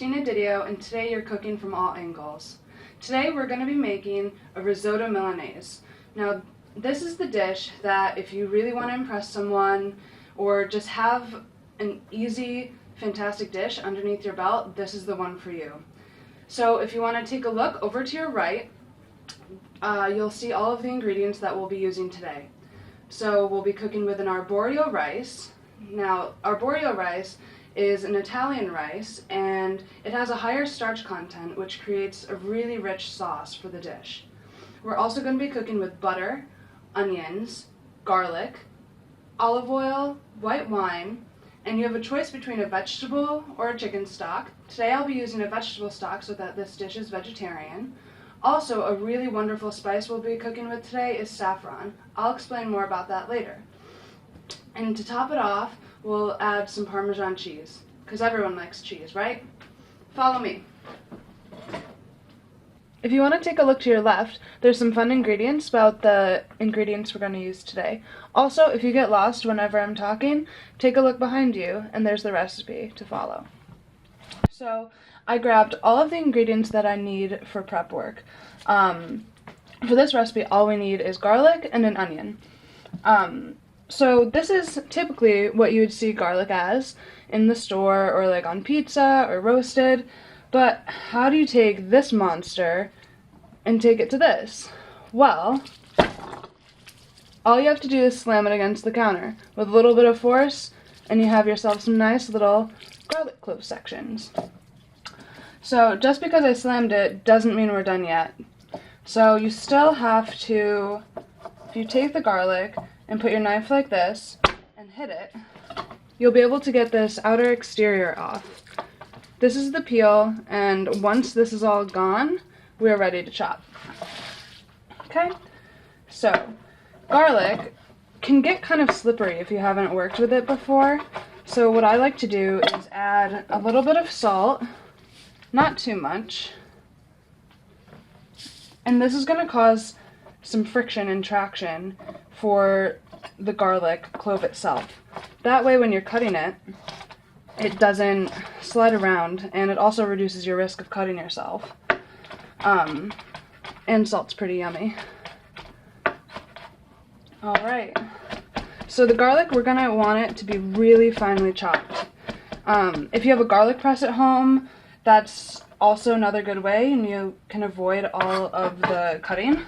Christina Didio, and today you're cooking from all angles. Today we're going to be making a risotto Milanese. Now, this is the dish that if you really want to impress someone or just have an easy, fantastic dish underneath your belt, this is the one for you. So if you want to take a look over to your right, you'll see all of the ingredients that we'll be using today. So we'll be cooking with an arborio rice. Now, arborio rice is an Italian rice, and it has a higher starch content, which creates a really rich sauce for the dish. We're also going to be cooking with butter, onions, garlic, olive oil, white wine, and you have a choice between a vegetable or a chicken stock. Today I'll be using a vegetable stock so that this dish is vegetarian. Also, a really wonderful spice we'll be cooking with today is saffron. I'll explain more about that later. And to top it off, we'll add some Parmesan cheese, because everyone likes cheese, right? Follow me. If you want to take a look to your left, there's some fun ingredients about the ingredients we're going to use today. Also, if you get lost whenever I'm talking, take a look behind you, and there's the recipe to follow. So, I grabbed all of the ingredients that I need for prep work. For this recipe, all we need is garlic and an onion. So this is typically what you would see garlic as in the store or like on pizza or roasted, but how do you take this monster and take it to this? Well, all you have to do is slam it against the counter with a little bit of force, and you have yourself some nice little garlic clove sections. So just because I slammed it doesn't mean we're done yet. So you still have to, if you take the garlic and put your knife like this and hit it, you'll be able to get this outer exterior off. This is the peel, and once this is all gone, we are ready to chop. Okay? So, garlic can get kind of slippery if you haven't worked with it before. So what I like to do is add a little bit of salt, not too much, and this is going to cause some friction and traction for the garlic clove itself. That way when you're cutting it, it doesn't slide around, and it also reduces your risk of cutting yourself. And salt's pretty yummy. Alright, so the garlic, we're going to want it to be really finely chopped. If you have a garlic press at home, that's also another good way, and you can avoid all of the cutting.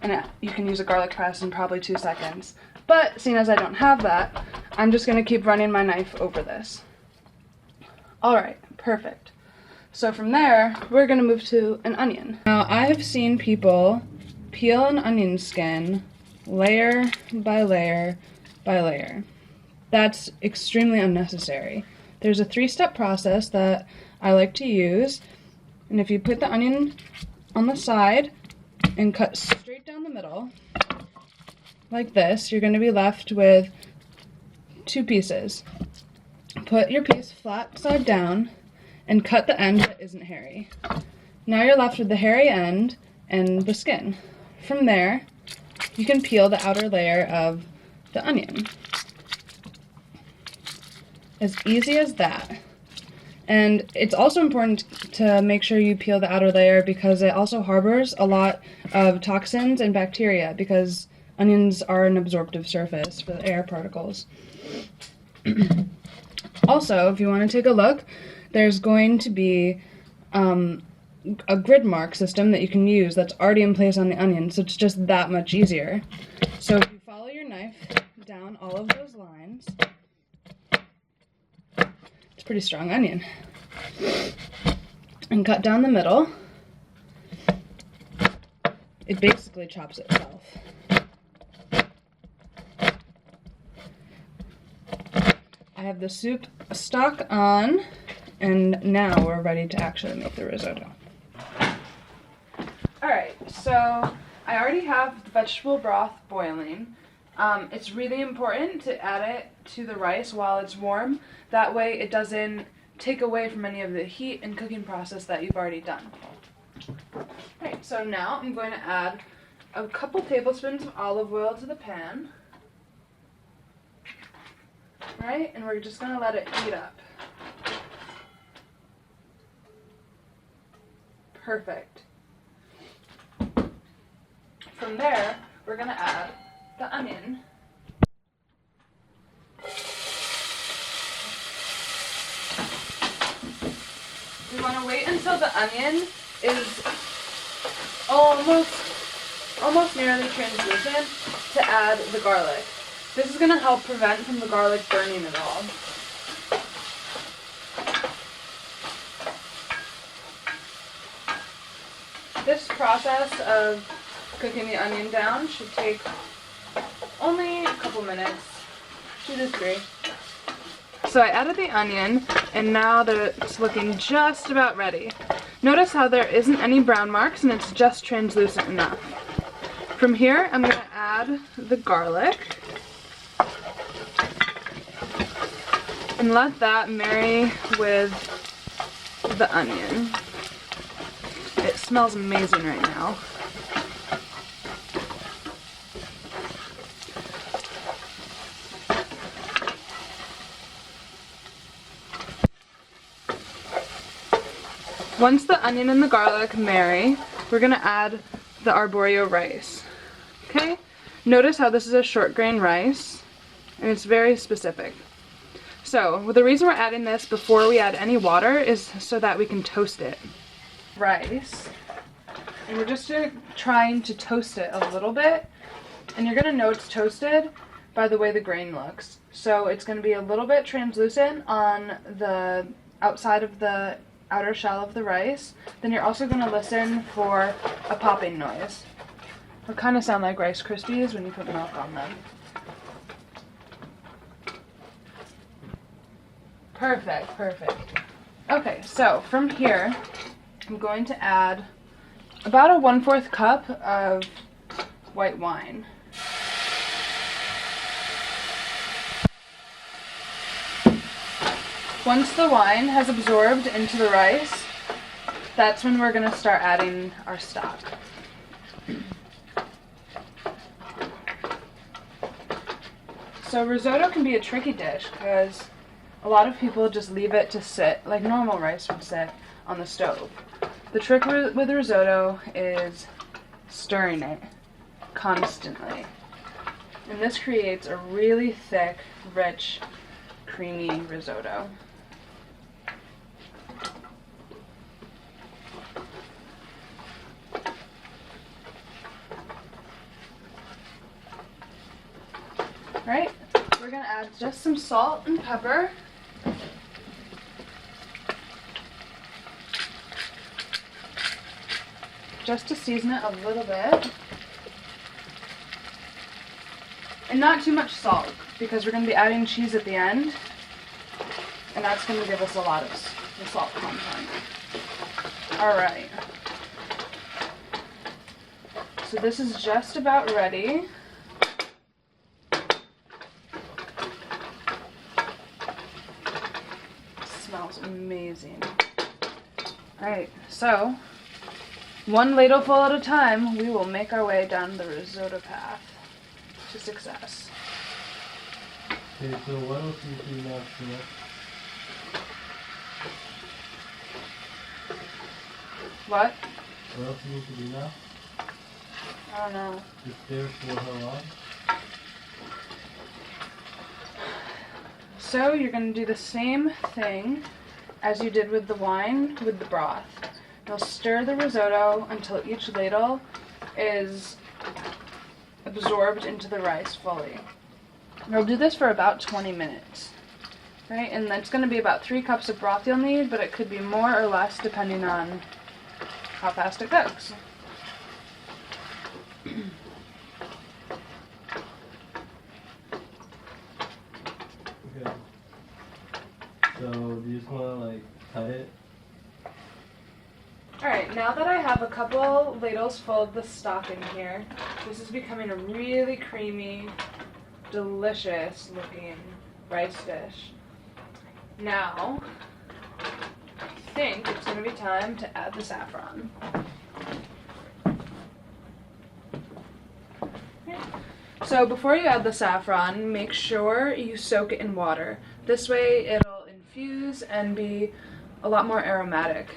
And you can use a garlic press in probably 2 seconds. But seeing as I don't have that, I'm just going to keep running my knife over this. Alright, perfect. So from there, we're going to move to an onion. Now, I have seen people peel an onion skin layer by layer by layer. That's extremely unnecessary. There's a 3-step process that I like to use, and if you put the onion on the side and cut straight down the middle, like this, you're going to be left with 2 pieces. Put your piece flat side down and cut the end that isn't hairy. Now you're left with the hairy end and the skin. From there, you can peel the outer layer of the onion. As easy as that. And it's also important to make sure you peel the outer layer because it also harbors a lot of toxins and bacteria, because onions are an absorptive surface for the air particles. Also, if you want to take a look, there's going to be a grid mark system that you can use that's already in place on the onion, so it's just that much easier. So if you follow your knife down all of those lines, it's a pretty strong onion, and cut down the middle, it basically chops itself. I have the soup stock on, and now we're ready to actually make the risotto. Alright, so I already have the vegetable broth boiling. It's really important to add it to the rice while it's warm. That way it doesn't take away from any of the heat and cooking process that you've already done. Alright, so now I'm going to add a couple tablespoons of olive oil to the pan. Right, and we're just going to let it heat up. Perfect. From there, we're gonna add the onion. We want to wait until the onion is almost nearly translucent to add the garlic. This is going to help prevent from the garlic burning at all. This process of cooking the onion down should take only a couple minutes, 2 to 3. So I added the onion, and now that it's looking just about ready. Notice how there isn't any brown marks and it's just translucent enough. From here, I'm going to add the garlic and let that marry with the onion. It smells amazing right now. Once the onion and the garlic marry, we're going to add the arborio rice. Okay? Notice how this is a short grain rice, and it's very specific. So, the reason we're adding this before we add any water is so that we can toast it. Rice, and we're just trying to toast it a little bit, and you're going to know it's toasted by the way the grain looks. So it's going to be a little bit translucent on the outside of the outer shell of the rice. Then you're also going to listen for a popping noise. It'll kind of sound like Rice Krispies when you put milk on them. Perfect, perfect. Okay, so from here, I'm going to add about a 1/4 cup of white wine. Once the wine has absorbed into the rice, that's when we're going to start adding our stock. So risotto can be a tricky dish because a lot of people just leave it to sit like normal rice would sit on the stove. The trick with risotto is stirring it constantly. And this creates a really thick, rich, creamy risotto. Right, we're going to add just some salt and pepper. Just to season it a little bit. And not too much salt, because we're going to be adding cheese at the end. And that's going to give us a lot of the salt content. Alright. So this is just about ready. Smells amazing. Alright, so 1 ladleful at a time, we will make our way down the risotto path to success. Okay, so what else do you do now, Tina? What? What else do you need to do now? I don't know. Just stir for how long? So you're going to do the same thing as you did with the wine with the broth. You'll stir the risotto until each ladle is absorbed into the rice fully. You'll do this for about 20 minutes. Right? And that's going to be about 3 cups of broth you'll need, but it could be more or less depending on how fast it cooks. Okay. So, do you just want to, like, cut it? Alright, now that I have a couple ladles full of the stock in here, this is becoming a really creamy, delicious looking rice dish. Now, I think it's going to be time to add the saffron. Okay. So before you add the saffron, make sure you soak it in water. This way it'll infuse and be a lot more aromatic.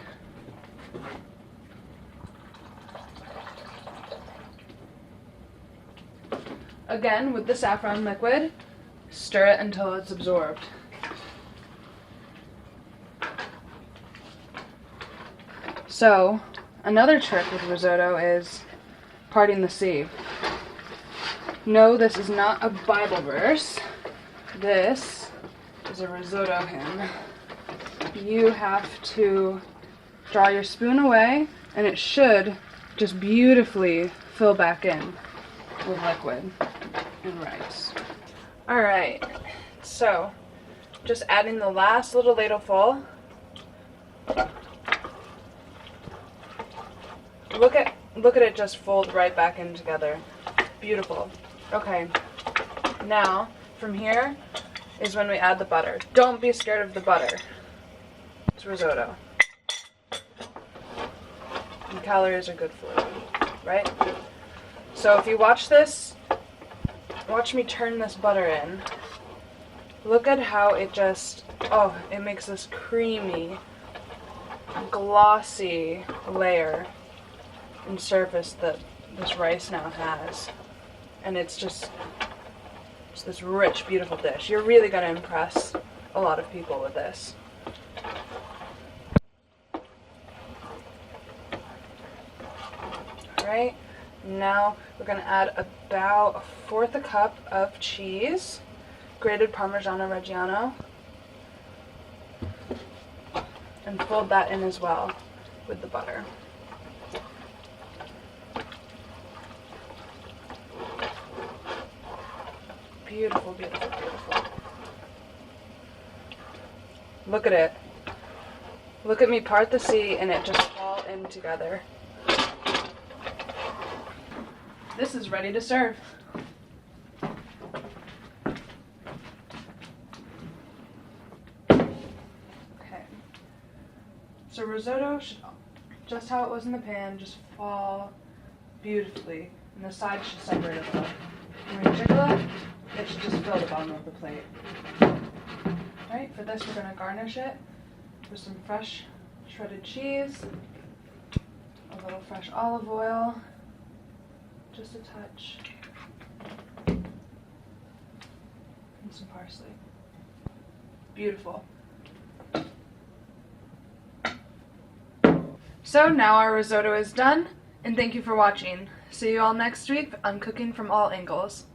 again, with the saffron liquid, stir it until it's absorbed. So, another trick with risotto is parting the sieve. No, this is not a Bible verse. This is a risotto hymn. You have to draw your spoon away, and it should just beautifully fill back in with liquid and rice. Alright, so just adding the last little ladleful. Look at it just fold right back in together. Beautiful. Okay, now from here is when we add the butter. Don't be scared of the butter. It's risotto. And calories are good for you, right? So if you watch this, watch me turn this butter in. Look at how it just, oh, it makes this creamy, glossy layer and surface that this rice now has. And it's just this rich, beautiful dish. You're really going to impress a lot of people with this. Alright, now we're going to add about 1/4 cup of cheese, grated Parmigiano Reggiano, and fold that in as well with the butter. Beautiful, beautiful, beautiful. Look at it. Look at me part the sea and it just fall in together. This is ready to serve. Okay. So risotto should, just how it was in the pan, just fall beautifully. And the sides should separate a little. When we jiggle it, it should just fill the bottom of the plate. Alright, for this we're going to garnish it with some fresh shredded cheese, a little fresh olive oil, just a touch, and some parsley. Beautiful. So now our risotto is done, and thank you for watching. See you all next week on Cooking from All Angles.